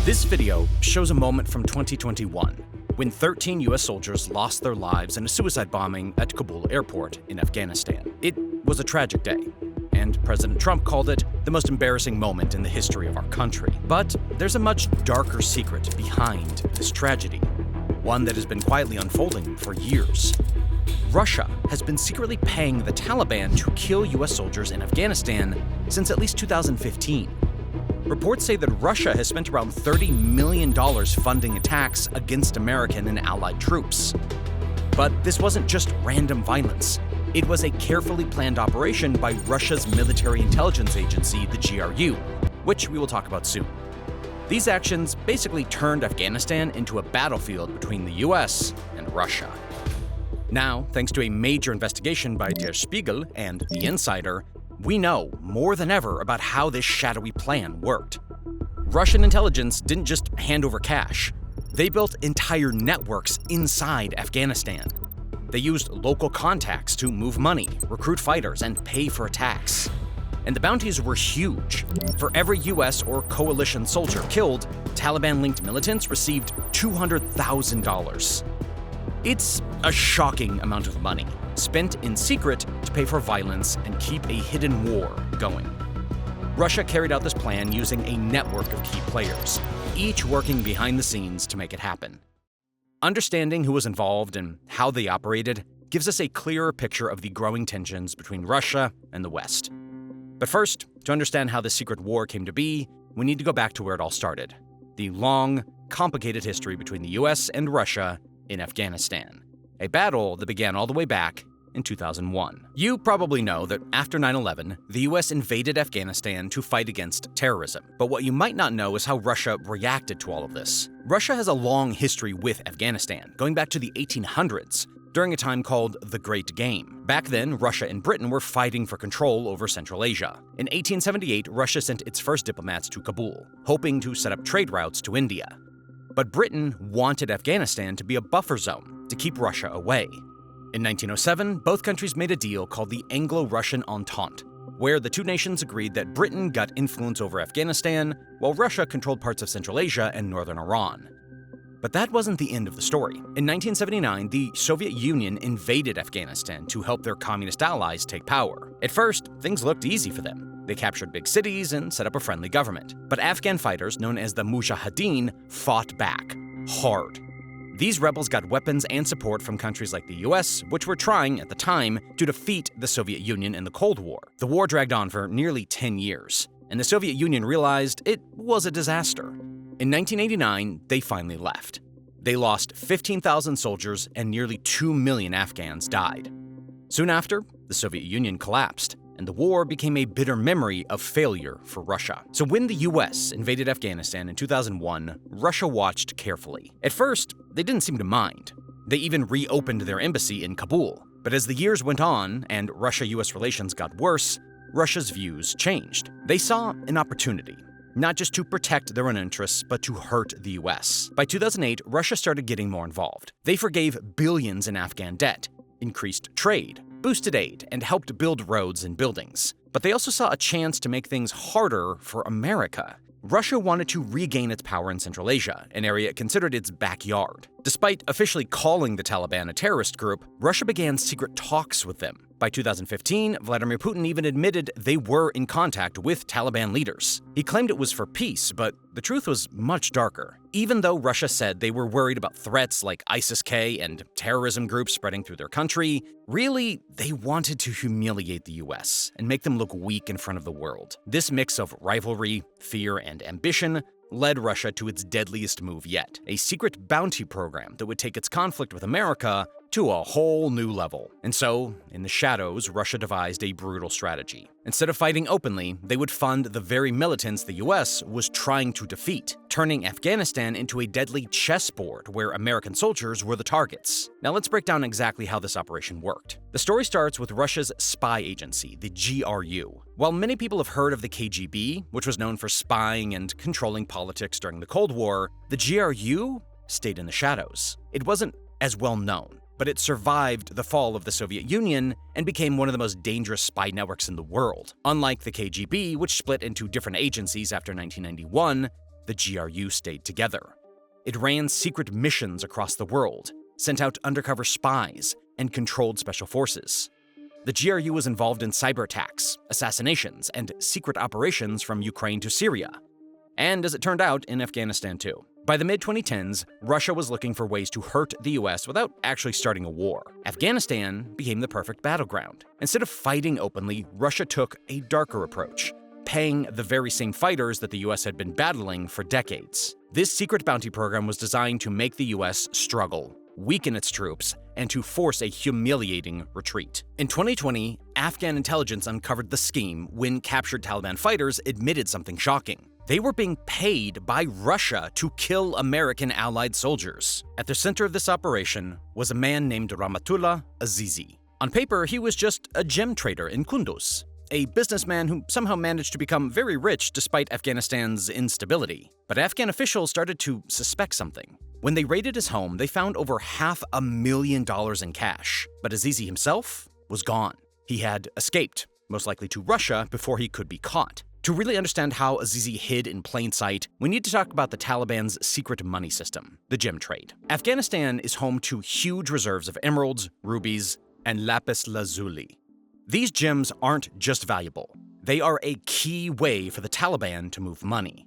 This video shows a moment from 2021 when 13 US soldiers lost their lives in a suicide bombing at Kabul airport in Afghanistan. It was a tragic day, and President Trump called it the most embarrassing moment in the history of our country. But there's a much darker secret behind this tragedy, one that has been quietly unfolding for years. Russia has been secretly paying the Taliban to kill US soldiers in Afghanistan since at least 2015. Reports say that Russia has spent around $30 million funding attacks against American and allied troops. But this wasn't just random violence. It was a carefully planned operation by Russia's military intelligence agency, the GRU, which we will talk about soon. These actions basically turned Afghanistan into a battlefield between the US and Russia. Now, thanks to a major investigation by Der Spiegel and The Insider, we know more than ever about how this shadowy plan worked. Russian intelligence didn't just hand over cash. They built entire networks inside Afghanistan. They used local contacts to move money, recruit fighters, and pay for attacks. And the bounties were huge. For every US or coalition soldier killed, Taliban-linked militants received $200,000. It's a shocking amount of money, spent in secret to pay for violence and keep a hidden war going. Russia carried out this plan using a network of key players, each working behind the scenes to make it happen. Understanding who was involved and how they operated gives us a clearer picture of the growing tensions between Russia and the West. But first, to understand how this secret war came to be, we need to go back to where it all started: the long, complicated history between the US and Russia in Afghanistan, a battle that began all the way back in 2001. You probably know that after 9/11, the US invaded Afghanistan to fight against terrorism. But what you might not know is how Russia reacted to all of this. Russia has a long history with Afghanistan, going back to the 1800s, during a time called the Great Game. Back then, Russia and Britain were fighting for control over Central Asia. In 1878, Russia sent its first diplomats to Kabul, hoping to set up trade routes to India. But Britain wanted Afghanistan to be a buffer zone to keep Russia away. In 1907, both countries made a deal called the Anglo-Russian Entente, where the two nations agreed that Britain got influence over Afghanistan, while Russia controlled parts of Central Asia and northern Iran. But that wasn't the end of the story. In 1979, the Soviet Union invaded Afghanistan to help their communist allies take power. At first, things looked easy for them. They captured big cities and set up a friendly government. But Afghan fighters, known as the Mujahideen, fought back hard. These rebels got weapons and support from countries like the US, which were trying, at the time, to defeat the Soviet Union in the Cold War. The war dragged on for nearly 10 years, and the Soviet Union realized it was a disaster. In 1989, they finally left. They lost 15,000 soldiers and nearly 2 million Afghans died. Soon after, the Soviet Union collapsed, and the war became a bitter memory of failure for Russia. So when the US invaded Afghanistan in 2001, Russia watched carefully. At first, they didn't seem to mind. They even reopened their embassy in Kabul. But as the years went on and Russia-US relations got worse, Russia's views changed. They saw an opportunity, not just to protect their own interests, but to hurt the US. By 2008, Russia started getting more involved. They forgave billions in Afghan debt, increased trade, boosted aid, and helped build roads and buildings. But they also saw a chance to make things harder for America. Russia wanted to regain its power in Central Asia, an area it considered its backyard. Despite officially calling the Taliban a terrorist group, Russia began secret talks with them. By 2015, Vladimir Putin even admitted they were in contact with Taliban leaders. He claimed it was for peace, but the truth was much darker. Even though Russia said they were worried about threats like ISIS-K and terrorism groups spreading through their country, really, they wanted to humiliate the US and make them look weak in front of the world. This mix of rivalry, fear, and ambition led Russia to its deadliest move yet, a secret bounty program that would take its conflict with America to a whole new level. And so, in the shadows, Russia devised a brutal strategy. Instead of fighting openly, they would fund the very militants the US was trying to defeat, turning Afghanistan into a deadly chessboard where American soldiers were the targets. Now let's break down exactly how this operation worked. The story starts with Russia's spy agency, the GRU. While many people have heard of the KGB, which was known for spying and controlling politics during the Cold War, the GRU stayed in the shadows. It wasn't as well known, but it survived the fall of the Soviet Union and became one of the most dangerous spy networks in the world. Unlike the KGB, which split into different agencies after 1991, the GRU stayed together. It ran secret missions across the world, sent out undercover spies, and controlled special forces. The GRU was involved in cyber attacks, assassinations, and secret operations from Ukraine to Syria. And as it turned out, in Afghanistan too. By the mid-2010s, Russia was looking for ways to hurt the US without actually starting a war. Afghanistan became the perfect battleground. Instead of fighting openly, Russia took a darker approach, paying the very same fighters that the US had been battling for decades. This secret bounty program was designed to make the US struggle, weaken its troops, and to force a humiliating retreat. In 2020, Afghan intelligence uncovered the scheme when captured Taliban fighters admitted something shocking. They were being paid by Russia to kill American allied soldiers. At the center of this operation was a man named Rahmatullah Azizi. On paper, he was just a gem trader in Kunduz, a businessman who somehow managed to become very rich despite Afghanistan's instability. But Afghan officials started to suspect something. When they raided his home, they found over $500,000 in cash. But Azizi himself was gone. He had escaped, most likely to Russia, before he could be caught. To really understand how Azizi hid in plain sight, we need to talk about the Taliban's secret money system, the gem trade. Afghanistan is home to huge reserves of emeralds, rubies, and lapis lazuli. These gems aren't just valuable. They are a key way for the Taliban to move money.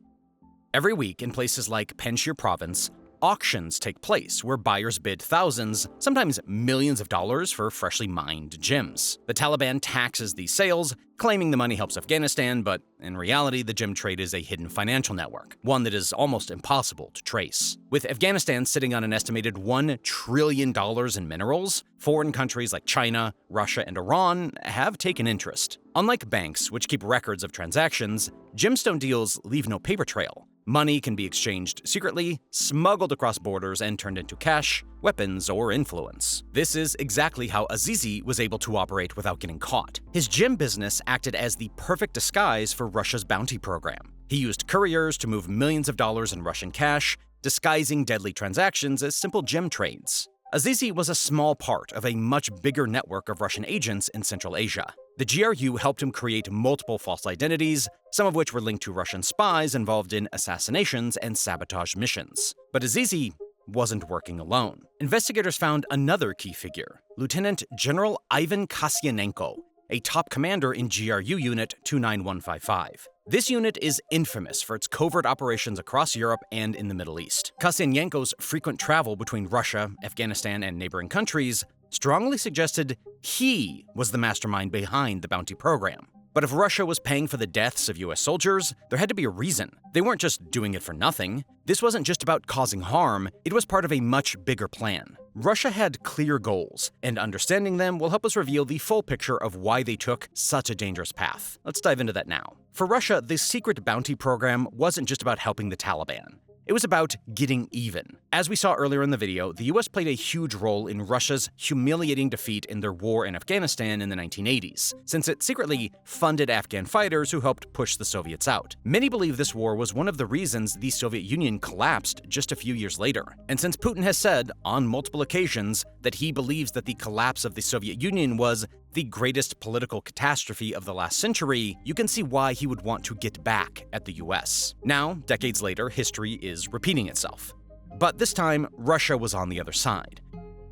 Every week in places like Panjshir province, auctions take place where buyers bid thousands, sometimes millions of dollars for freshly mined gems. The Taliban taxes these sales, claiming the money helps Afghanistan, but in reality, the gem trade is a hidden financial network, one that is almost impossible to trace. With Afghanistan sitting on an estimated $1 trillion in minerals, foreign countries like China, Russia, and Iran have taken interest. Unlike banks, which keep records of transactions, gemstone deals leave no paper trail. Money can be exchanged secretly, smuggled across borders, and turned into cash, weapons, or influence. This is exactly how Azizi was able to operate without getting caught. His gem business acted as the perfect disguise for Russia's bounty program. He used couriers to move millions of dollars in Russian cash, disguising deadly transactions as simple gem trades. Azizi was a small part of a much bigger network of Russian agents in Central Asia. The GRU helped him create multiple false identities, some of which were linked to Russian spies involved in assassinations and sabotage missions. But Azizi wasn't working alone. Investigators found another key figure, Lieutenant General Ivan Kasyanenko, a top commander in GRU Unit 29155. This unit is infamous for its covert operations across Europe and in the Middle East. Kasyanenko's frequent travel between Russia, Afghanistan, and neighboring countries strongly suggested he was the mastermind behind the bounty program. But if Russia was paying for the deaths of US soldiers, there had to be a reason. They weren't just doing it for nothing. This wasn't just about causing harm, it was part of a much bigger plan. Russia had clear goals, and understanding them will help us reveal the full picture of why they took such a dangerous path. Let's dive into that now. For Russia, this secret bounty program wasn't just about helping the Taliban. It was about getting even. As we saw earlier in the video, the US played a huge role in Russia's humiliating defeat in their war in Afghanistan in the 1980s, since it secretly funded Afghan fighters who helped push the Soviets out. Many believe this war was one of the reasons the Soviet Union collapsed just a few years later. And since Putin has said on multiple occasions that he believes that the collapse of the Soviet Union was the greatest political catastrophe of the last century, you can see why he would want to get back at the US. Now, decades later, history is repeating itself. But this time, Russia was on the other side.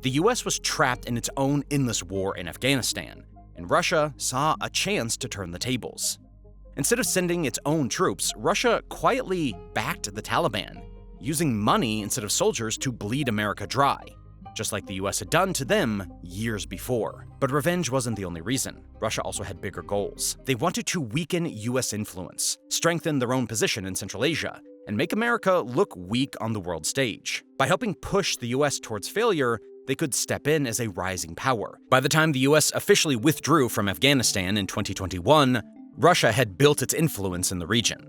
The US was trapped in its own endless war in Afghanistan, and Russia saw a chance to turn the tables. Instead of sending its own troops, Russia quietly backed the Taliban, using money instead of soldiers to bleed America dry, just like the US had done to them years before. But revenge wasn't the only reason. Russia also had bigger goals. They wanted to weaken US influence, strengthen their own position in Central Asia, and make America look weak on the world stage. By helping push the US towards failure, they could step in as a rising power. By the time the US officially withdrew from Afghanistan in 2021, Russia had built its influence in the region.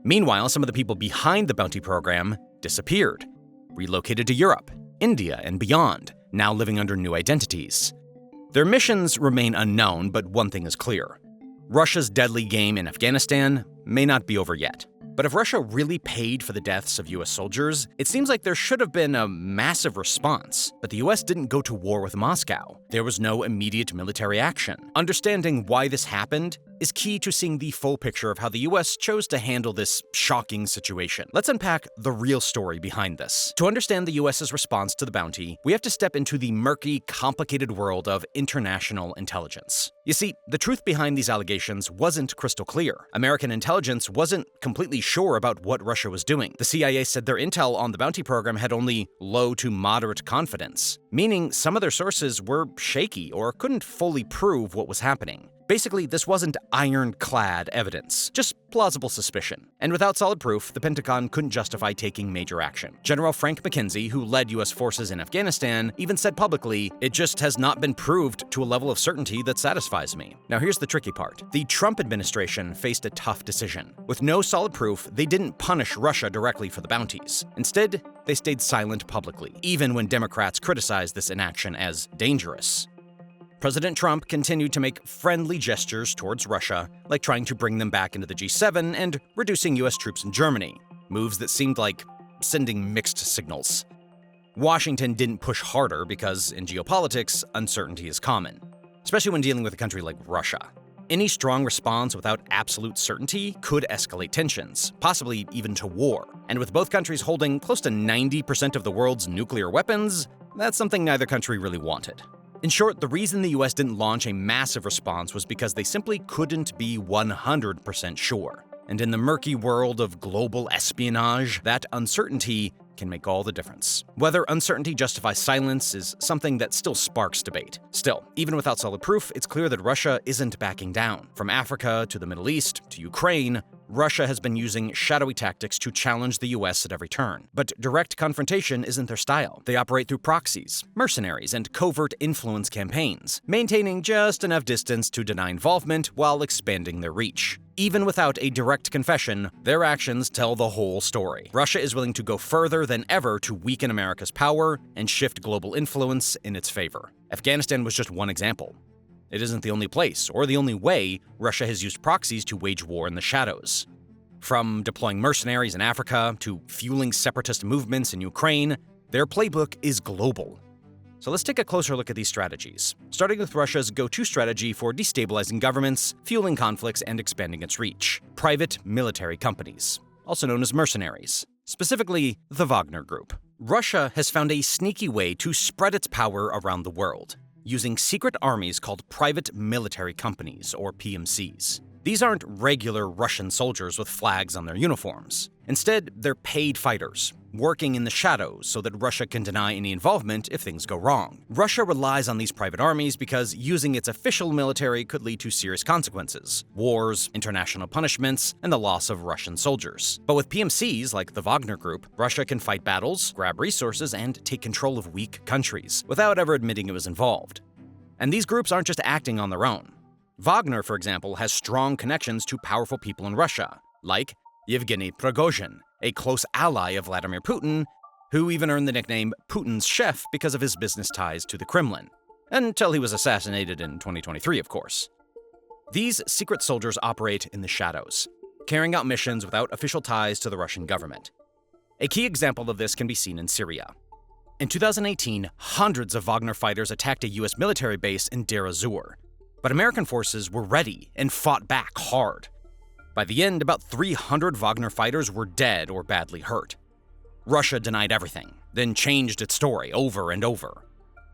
Meanwhile, some of the people behind the bounty program disappeared, relocated to Europe, India, and beyond, now living under new identities. Their missions remain unknown, but one thing is clear. Russia's deadly game in Afghanistan may not be over yet. But if Russia really paid for the deaths of US soldiers, it seems like there should have been a massive response. But the US didn't go to war with Moscow. There was no immediate military action. Understanding why this happened is key to seeing the full picture of how the US chose to handle this shocking situation. Let's unpack the real story behind this. To understand the US's response to the bounty, we have to step into the murky, complicated world of international intelligence. You see, the truth behind these allegations wasn't crystal clear. American intelligence wasn't completely sure about what Russia was doing. The CIA said their intel on the bounty program had only low to moderate confidence, meaning some of their sources were shaky or couldn't fully prove what was happening. Basically, this wasn't ironclad evidence, just plausible suspicion. And without solid proof, the Pentagon couldn't justify taking major action. General Frank McKenzie, who led US forces in Afghanistan, even said publicly, "It just has not been proved to a level of certainty that satisfies me." Now here's the tricky part. The Trump administration faced a tough decision. With no solid proof, they didn't punish Russia directly for the bounties. Instead, they stayed silent publicly, even when Democrats criticized this inaction as dangerous. President Trump continued to make friendly gestures towards Russia, like trying to bring them back into the G7 and reducing US troops in Germany, moves that seemed like sending mixed signals. Washington didn't push harder because, in geopolitics, uncertainty is common, especially when dealing with a country like Russia. Any strong response without absolute certainty could escalate tensions, possibly even to war. And with both countries holding close to 90% of the world's nuclear weapons, that's something neither country really wanted. In short, the reason the US didn't launch a massive response was because they simply couldn't be 100% sure. And in the murky world of global espionage, that uncertainty can make all the difference. Whether uncertainty justifies silence is something that still sparks debate. Still, even without solid proof, it's clear that Russia isn't backing down. From Africa to the Middle East to Ukraine, Russia has been using shadowy tactics to challenge the US at every turn. But direct confrontation isn't their style. They operate through proxies, mercenaries, and covert influence campaigns, maintaining just enough distance to deny involvement while expanding their reach. Even without a direct confession, their actions tell the whole story. Russia is willing to go further than ever to weaken America's power and shift global influence in its favor. Afghanistan was just one example. It isn't the only place, or the only way, Russia has used proxies to wage war in the shadows. From deploying mercenaries in Africa to fueling separatist movements in Ukraine, their playbook is global. So let's take a closer look at these strategies, starting with Russia's go-to strategy for destabilizing governments, fueling conflicts, and expanding its reach: private military companies, also known as mercenaries, specifically the Wagner Group. Russia has found a sneaky way to spread its power around the world, using secret armies called private military companies, or PMCs. These aren't regular Russian soldiers with flags on their uniforms. Instead, they're paid fighters, working in the shadows so that Russia can deny any involvement if things go wrong. Russia relies on these private armies because using its official military could lead to serious consequences: wars, international punishments, and the loss of Russian soldiers. But with PMCs like the Wagner Group, Russia can fight battles, grab resources, and take control of weak countries without ever admitting it was involved. And these groups aren't just acting on their own. Wagner, for example, has strong connections to powerful people in Russia, like Yevgeny Prigozhin, a close ally of Vladimir Putin, who even earned the nickname Putin's chef because of his business ties to the Kremlin, until he was assassinated in 2023, of course. These secret soldiers operate in the shadows, carrying out missions without official ties to the Russian government. A key example of this can be seen in Syria. In 2018, hundreds of Wagner fighters attacked a US military base in Deir ez-Zor, but American forces were ready and fought back hard. By the end, about 300 Wagner fighters were dead or badly hurt. Russia denied everything, then changed its story over and over.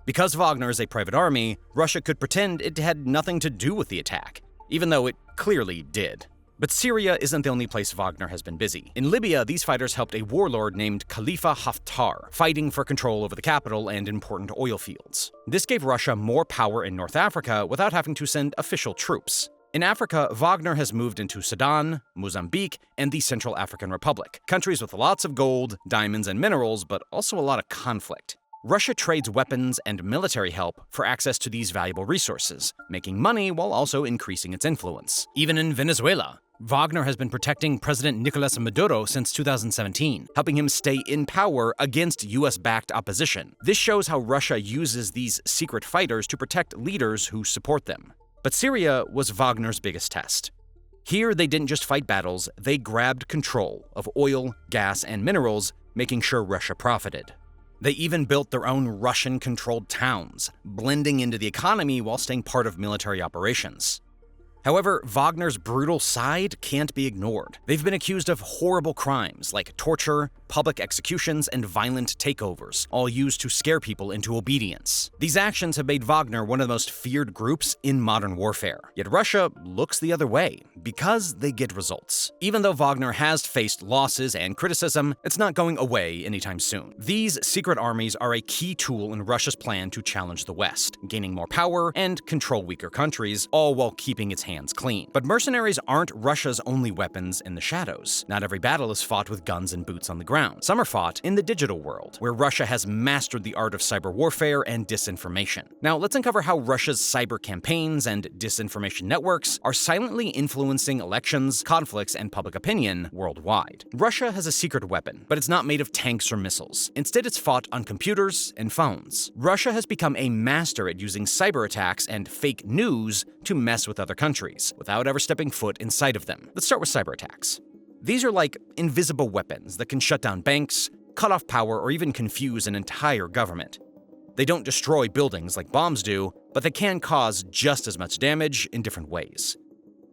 Because Wagner is a private army, Russia could pretend it had nothing to do with the attack, even though it clearly did. But Syria isn't the only place Wagner has been busy. In Libya, these fighters helped a warlord named Khalifa Haftar, fighting for control over the capital and important oil fields. This gave Russia more power in North Africa without having to send official troops. In Africa, Wagner has moved into Sudan, Mozambique, and the Central African Republic, countries with lots of gold, diamonds, and minerals, but also a lot of conflict. Russia trades weapons and military help for access to these valuable resources, making money while also increasing its influence. Even in Venezuela, Wagner has been protecting President Nicolas Maduro since 2017, helping him stay in power against US-backed opposition. This shows how Russia uses these secret fighters to protect leaders who support them. But Syria was Wagner's biggest test. Here, they didn't just fight battles, they grabbed control of oil, gas, and minerals, making sure Russia profited. They even built their own Russian-controlled towns, blending into the economy while staying part of military operations. However, Wagner's brutal side can't be ignored. They've been accused of horrible crimes like torture, public executions, and violent takeovers, all used to scare people into obedience. These actions have made Wagner one of the most feared groups in modern warfare. Yet Russia looks the other way, because they get results. Even though Wagner has faced losses and criticism, it's not going away anytime soon. These secret armies are a key tool in Russia's plan to challenge the West, gaining more power and control weaker countries, all while keeping its hands clean. But mercenaries aren't Russia's only weapons in the shadows. Not every battle is fought with guns and boots on the ground. Some are fought in the digital world, where Russia has mastered the art of cyber warfare and disinformation. Now, let's uncover how Russia's cyber campaigns and disinformation networks are silently influencing elections, conflicts, and public opinion worldwide. Russia has a secret weapon, but it's not made of tanks or missiles. Instead, it's fought on computers and phones. Russia has become a master at using cyber attacks and fake news to mess with other countries without ever stepping foot inside of them. Let's start with cyber attacks. These are like invisible weapons that can shut down banks, cut off power, or even confuse an entire government. They don't destroy buildings like bombs do, but they can cause just as much damage in different ways.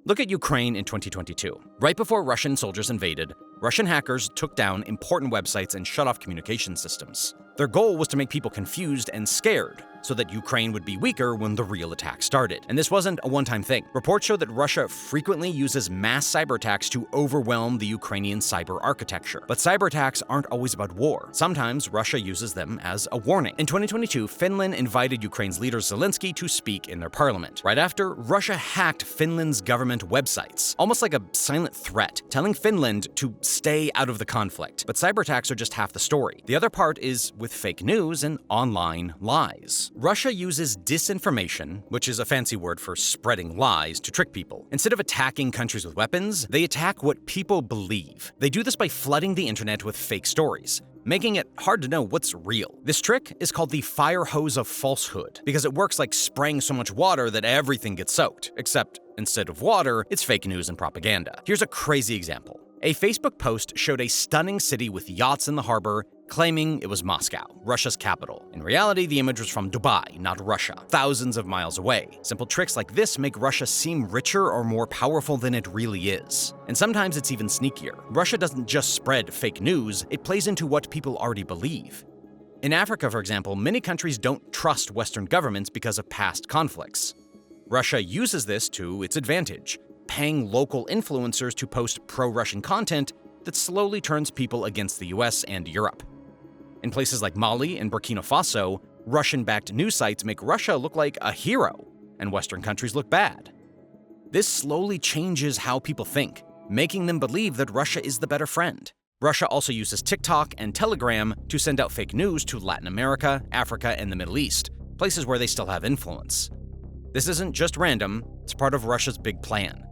Look at Ukraine in 2022. Right before Russian soldiers invaded, Russian hackers took down important websites and shut off communication systems. Their goal was to make people confused and scared, so that Ukraine would be weaker when the real attack started. And this wasn't a one-time thing. Reports show that Russia frequently uses mass cyber attacks to overwhelm the Ukrainian cyber architecture. But cyber attacks aren't always about war. Sometimes Russia uses them as a warning. In 2022, Finland invited Ukraine's leader Zelensky to speak in their parliament. Right after, Russia hacked Finland's government websites, almost like a silent threat, telling Finland to stay out of the conflict. But cyber attacks are just half the story. The other part is with fake news and online lies. Russia uses disinformation, which is a fancy word for spreading lies, to trick people. Instead of attacking countries with weapons, they attack what people believe. They do this by flooding the internet with fake stories, making it hard to know what's real. This trick is called the fire hose of falsehood, because it works like spraying so much water that everything gets soaked. Except, instead of water, it's fake news and propaganda. Here's a crazy example. A Facebook post showed a stunning city with yachts in the harbor, claiming it was Moscow, Russia's capital. In reality, the image was from Dubai, not Russia, thousands of miles away. Simple tricks like this make Russia seem richer or more powerful than it really is. And sometimes it's even sneakier. Russia doesn't just spread fake news, it plays into what people already believe. In Africa, for example, many countries don't trust Western governments because of past conflicts. Russia uses this to its advantage, paying local influencers to post pro-Russian content that slowly turns people against the US and Europe. In places like Mali and Burkina Faso, Russian-backed news sites make Russia look like a hero, and Western countries look bad. This slowly changes how people think, making them believe that Russia is the better friend. Russia also uses TikTok and Telegram to send out fake news to Latin America, Africa, and the Middle East, places where they still have influence. This isn't just random, it's part of Russia's big plan.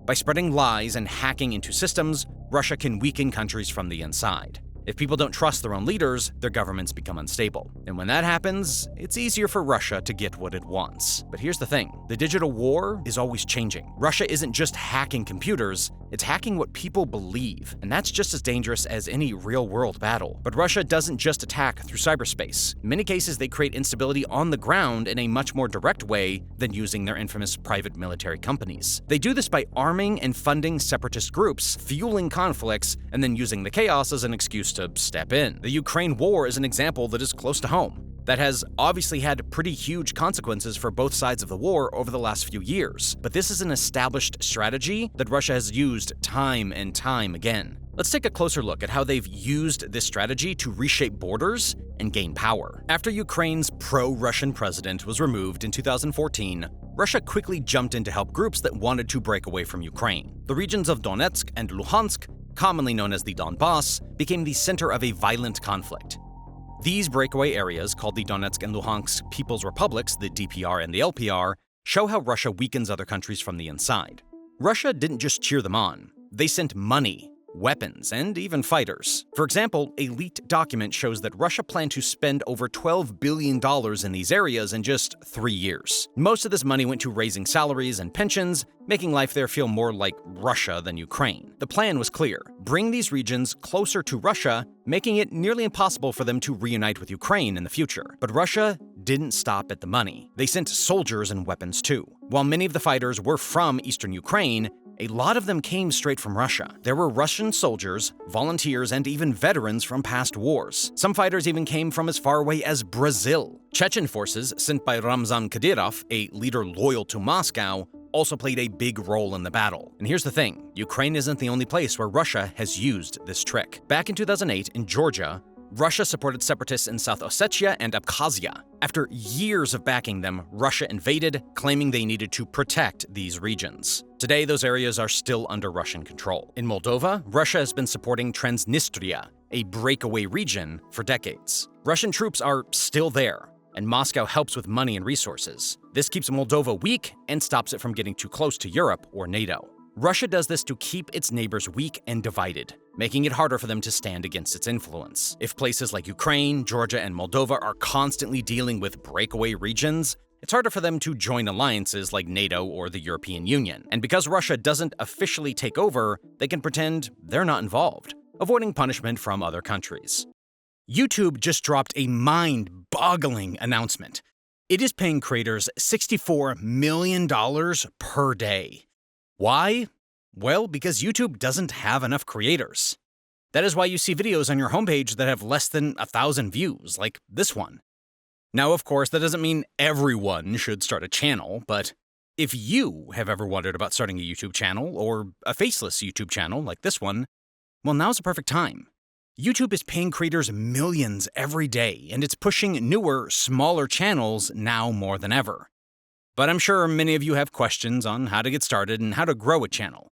By spreading lies and hacking into systems, Russia can weaken countries from the inside. If people don't trust their own leaders, their governments become unstable. And when that happens, it's easier for Russia to get what it wants. But here's the thing, the digital war is always changing. Russia isn't just hacking computers, it's hacking what people believe. And that's just as dangerous as any real-world battle. But Russia doesn't just attack through cyberspace. In many cases, they create instability on the ground in a much more direct way than using their infamous private military companies. They do this by arming and funding separatist groups, fueling conflicts, and then using the chaos as an excuse to step in. The Ukraine war is an example that is close to home, that has obviously had pretty huge consequences for both sides of the war over the last few years. But this is an established strategy that Russia has used time and time again. Let's take a closer look at how they've used this strategy to reshape borders and gain power. After Ukraine's pro-Russian president was removed in 2014, Russia quickly jumped in to help groups that wanted to break away from Ukraine. The regions of Donetsk and Luhansk, commonly known as the Donbass, became the center of a violent conflict. These breakaway areas, called the Donetsk and Luhansk People's Republics, the DPR and the LPR, show how Russia weakens other countries from the inside. Russia didn't just cheer them on, they sent money, weapons, and even fighters. For example, a leaked document shows that Russia planned to spend over $12 billion in these areas in just 3 years. Most of this money went to raising salaries and pensions, making life there feel more like Russia than Ukraine. The plan was clear: bring these regions closer to Russia, making it nearly impossible for them to reunite with Ukraine in the future. But Russia didn't stop at the money. They sent soldiers and weapons too. While many of the fighters were from eastern Ukraine, a lot of them came straight from Russia. There were Russian soldiers, volunteers, and even veterans from past wars. Some fighters even came from as far away as Brazil. Chechen forces sent by Ramzan Kadyrov, a leader loyal to Moscow, also played a big role in the battle. And here's the thing, Ukraine isn't the only place where Russia has used this trick. Back in 2008 in Georgia, Russia supported separatists in South Ossetia and Abkhazia. After years of backing them, Russia invaded, claiming they needed to protect these regions. Today, those areas are still under Russian control. In Moldova, Russia has been supporting Transnistria, a breakaway region, for decades. Russian troops are still there, and Moscow helps with money and resources. This keeps Moldova weak and stops it from getting too close to Europe or NATO. Russia does this to keep its neighbors weak and divided, making it harder for them to stand against its influence. If places like Ukraine, Georgia, and Moldova are constantly dealing with breakaway regions, it's harder for them to join alliances like NATO or the European Union. And because Russia doesn't officially take over, they can pretend they're not involved, avoiding punishment from other countries. YouTube just dropped a mind-boggling announcement. It is paying creators $64 million per day. Why? Well, because YouTube doesn't have enough creators. That is why you see videos on your homepage that have less than 1,000 views, like this one. Now, of course, that doesn't mean everyone should start a channel, but if you have ever wondered about starting a YouTube channel, or a faceless YouTube channel like this one, well, now's the perfect time. YouTube is paying creators millions every day, and it's pushing newer, smaller channels now more than ever. But I'm sure many of you have questions on how to get started and how to grow a channel.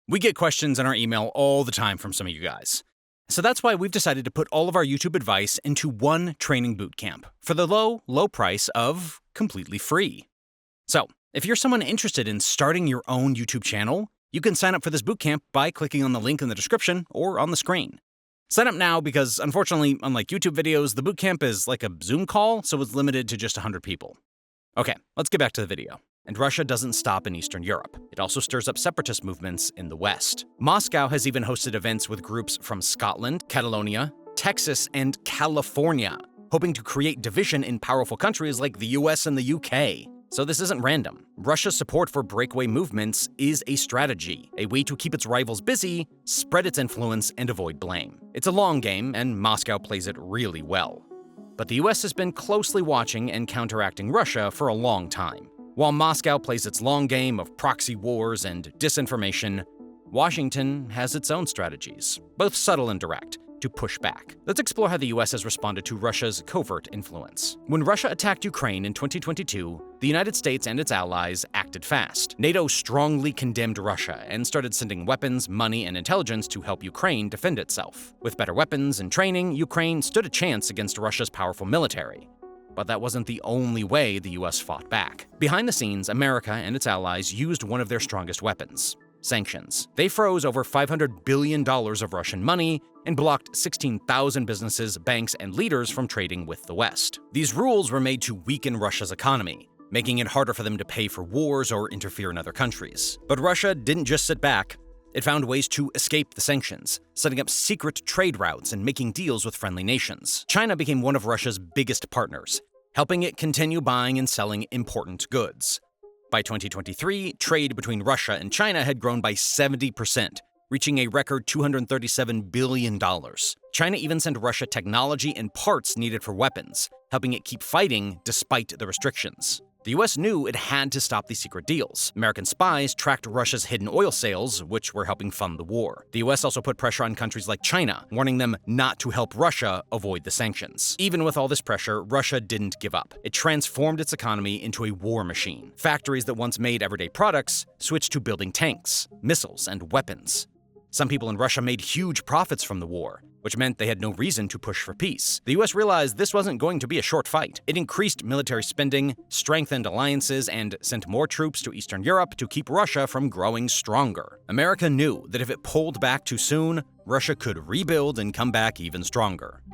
We get questions in our email all the time from some of you guys. So that's why we've decided to put all of our YouTube advice into one training bootcamp for the low price of completely free. So, if you're someone interested in starting your own YouTube channel, you can sign up for this bootcamp by clicking on the link in the description or on the screen. Sign up now because, unfortunately, unlike YouTube videos, the bootcamp is like a Zoom call, so it's limited to just 100 people. Okay, let's get back to the video. And Russia doesn't stop in Eastern Europe. It also stirs up separatist movements in the West. Moscow has even hosted events with groups from Scotland, Catalonia, Texas, and California, hoping to create division in powerful countries like the US and the UK. So this isn't random. Russia's support for breakaway movements is a strategy, a way to keep its rivals busy, spread its influence, and avoid blame. It's a long game, and Moscow plays it really well. But the US has been closely watching and counteracting Russia for a long time. While Moscow plays its long game of proxy wars and disinformation, Washington has its own strategies, both subtle and direct, to push back. Let's explore how the US has responded to Russia's covert influence. When Russia attacked Ukraine in 2022, the United States and its allies acted fast. NATO strongly condemned Russia and started sending weapons, money, and intelligence to help Ukraine defend itself. With better weapons and training, Ukraine stood a chance against Russia's powerful military. But that wasn't the only way the US fought back. Behind the scenes, America and its allies used one of their strongest weapons: sanctions. They froze over $500 billion of Russian money and blocked 16,000 businesses, banks, and leaders from trading with the West. These rules were made to weaken Russia's economy, making it harder for them to pay for wars or interfere in other countries. But Russia didn't just sit back. It found ways to escape the sanctions, setting up secret trade routes and making deals with friendly nations. China became one of Russia's biggest partners, helping it continue buying and selling important goods. By 2023, trade between Russia and China had grown by 70%, reaching a record $237 billion. China even sent Russia technology and parts needed for weapons, helping it keep fighting despite the restrictions. The US knew it had to stop these secret deals. American spies tracked Russia's hidden oil sales, which were helping fund the war. The US also put pressure on countries like China, warning them not to help Russia avoid the sanctions. Even with all this pressure, Russia didn't give up. It transformed its economy into a war machine. Factories that once made everyday products switched to building tanks, missiles, and weapons. Some people in Russia made huge profits from the war, which meant they had no reason to push for peace. The US realized this wasn't going to be a short fight. It increased military spending, strengthened alliances, and sent more troops to Eastern Europe to keep Russia from growing stronger. America knew that if it pulled back too soon, Russia could rebuild and come back even stronger.